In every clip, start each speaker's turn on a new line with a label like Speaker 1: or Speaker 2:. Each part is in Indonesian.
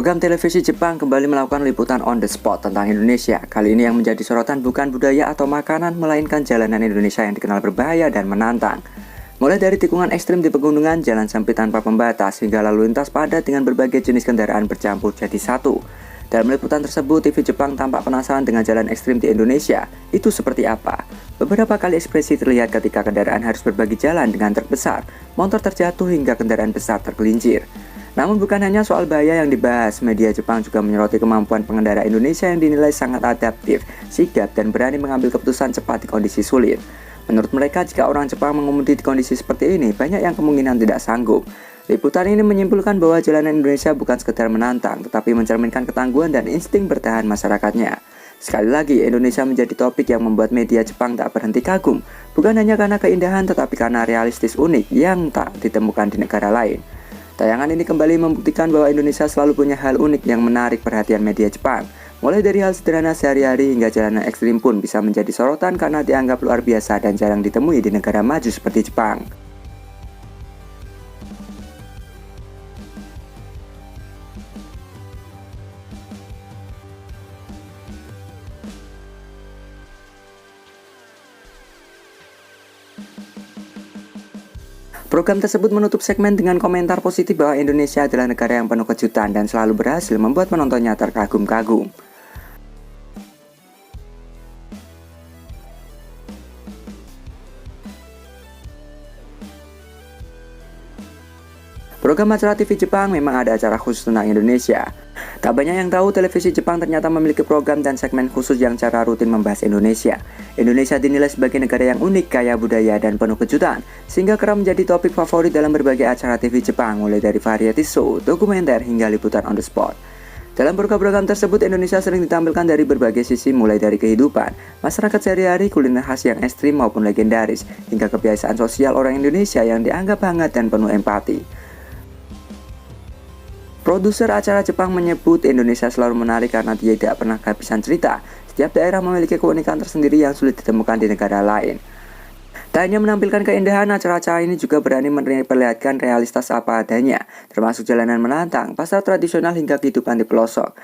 Speaker 1: Program televisi Jepang kembali melakukan liputan on the spot tentang Indonesia. Kali ini yang menjadi sorotan bukan budaya atau makanan, melainkan jalanan Indonesia yang dikenal berbahaya dan menantang. Mulai dari tikungan ekstrim di pegunungan, jalan sempit tanpa pembatas, hingga lalu lintas padat dengan berbagai jenis kendaraan bercampur jadi satu. Dalam liputan tersebut, TV Jepang tampak penasaran dengan jalan ekstrim di Indonesia. Itu seperti apa? Beberapa kali ekspresi terlihat ketika kendaraan harus berbagi jalan dengan truk besar, motor terjatuh hingga kendaraan besar tergelincir. Namun bukan hanya soal bahaya yang dibahas, media Jepang juga menyoroti kemampuan pengendara Indonesia yang dinilai sangat adaptif, sigap, dan berani mengambil keputusan cepat di kondisi sulit. Menurut mereka, jika orang Jepang mengemudi di kondisi seperti ini, banyak yang kemungkinan tidak sanggup. Liputan ini menyimpulkan bahwa jalanan Indonesia bukan sekedar menantang, tetapi mencerminkan ketangguhan dan insting bertahan masyarakatnya. Sekali lagi, Indonesia menjadi topik yang membuat media Jepang tak berhenti kagum, bukan hanya karena keindahan, tetapi karena realistis unik yang tak ditemukan di negara lain. Tayangan ini kembali membuktikan bahwa Indonesia selalu punya hal unik yang menarik perhatian media Jepang. Mulai dari hal sederhana sehari-hari hingga jalanan ekstrim pun bisa menjadi sorotan karena dianggap luar biasa dan jarang ditemui di negara maju seperti Jepang. Program tersebut menutup segmen dengan komentar positif bahwa Indonesia adalah negara yang penuh kejutan dan selalu berhasil membuat penontonnya terkagum-kagum. Program acara TV Jepang memang ada acara khusus tentang Indonesia. Tak banyak yang tahu televisi Jepang ternyata memiliki program dan segmen khusus yang secara rutin membahas Indonesia. Indonesia dinilai sebagai negara yang unik, kaya budaya, dan penuh kejutan, sehingga kerap menjadi topik favorit dalam berbagai acara TV Jepang, mulai dari variety show, dokumenter, hingga liputan on the spot. Dalam program-program tersebut, Indonesia sering ditampilkan dari berbagai sisi, mulai dari kehidupan, masyarakat sehari-hari, kuliner khas yang ekstrim maupun legendaris, hingga kebiasaan sosial orang Indonesia yang dianggap hangat dan penuh empati. Produser acara Jepang menyebut Indonesia selalu menarik karena dia tidak pernah kehabisan cerita. Setiap daerah memiliki keunikan tersendiri yang sulit ditemukan di negara lain. Tak hanya menampilkan keindahan, acara-acara ini juga berani memperlihatkan realitas apa adanya, termasuk jalanan menantang, pasar tradisional hingga kehidupan di pelosok.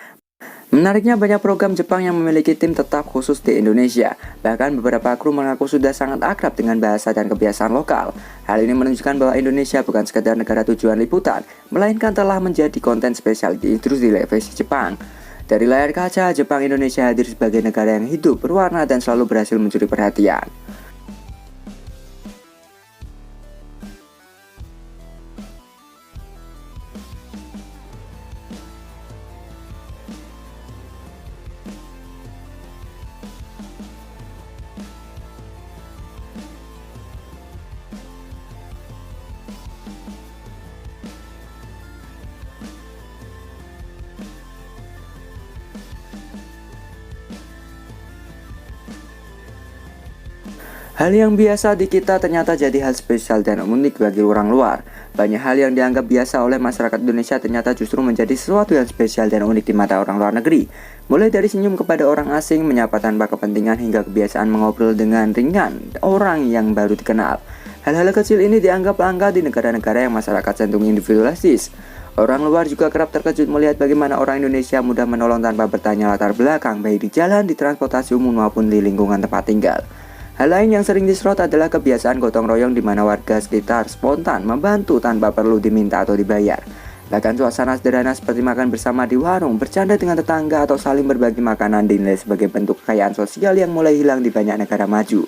Speaker 1: Menariknya, banyak program Jepang yang memiliki tim tetap khusus di Indonesia. Bahkan beberapa kru mengaku sudah sangat akrab dengan bahasa dan kebiasaan lokal. Hal ini menunjukkan bahwa Indonesia bukan sekedar negara tujuan liputan, melainkan telah menjadi konten spesial di industri televisi Jepang. Dari layar kaca, Jepang Indonesia hadir sebagai negara yang hidup, berwarna, dan selalu berhasil mencuri perhatian. Hal yang biasa di kita ternyata jadi hal spesial dan unik bagi orang luar. Banyak hal yang dianggap biasa oleh masyarakat Indonesia ternyata justru menjadi sesuatu yang spesial dan unik di mata orang luar negeri. Mulai dari senyum kepada orang asing, menyapa tanpa kepentingan, hingga kebiasaan mengobrol dengan ringan orang yang baru dikenal. Hal-hal kecil ini dianggap langka di negara-negara yang masyarakat cenderung individualis. Orang luar juga kerap terkejut melihat bagaimana orang Indonesia mudah menolong tanpa bertanya latar belakang, baik di jalan, di transportasi umum, maupun di lingkungan tempat tinggal. Hal lain yang sering disorot adalah kebiasaan gotong royong di mana warga sekitar spontan membantu tanpa perlu diminta atau dibayar. Bahkan suasana sederhana seperti makan bersama di warung, bercanda dengan tetangga, atau saling berbagi makanan dinilai sebagai bentuk kekayaan sosial yang mulai hilang di banyak negara maju.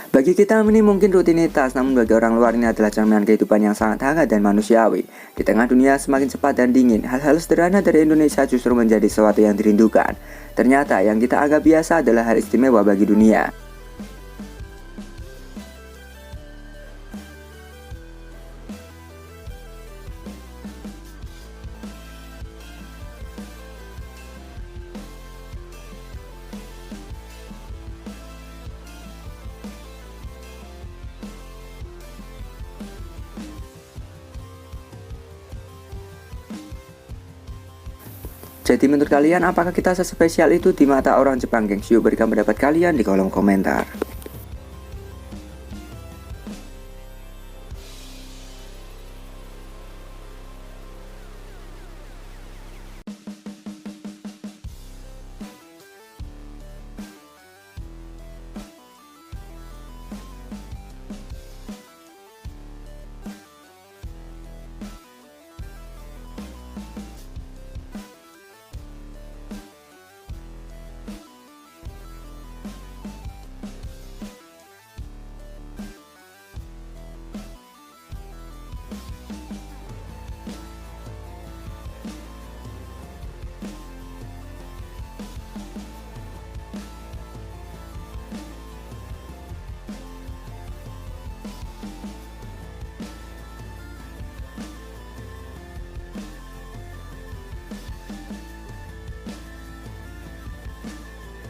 Speaker 1: Bagi kita ini mungkin rutinitas, namun bagi orang luar ini adalah cerminan kehidupan yang sangat hangat dan manusiawi. Di tengah dunia semakin cepat dan dingin, hal-hal sederhana dari Indonesia justru menjadi sesuatu yang dirindukan. Ternyata yang kita anggap biasa adalah hal istimewa bagi dunia. Jadi menurut kalian, apakah kita sespesial itu di mata orang Jepang, gengs? Yuk berikan pendapat kalian di kolom komentar.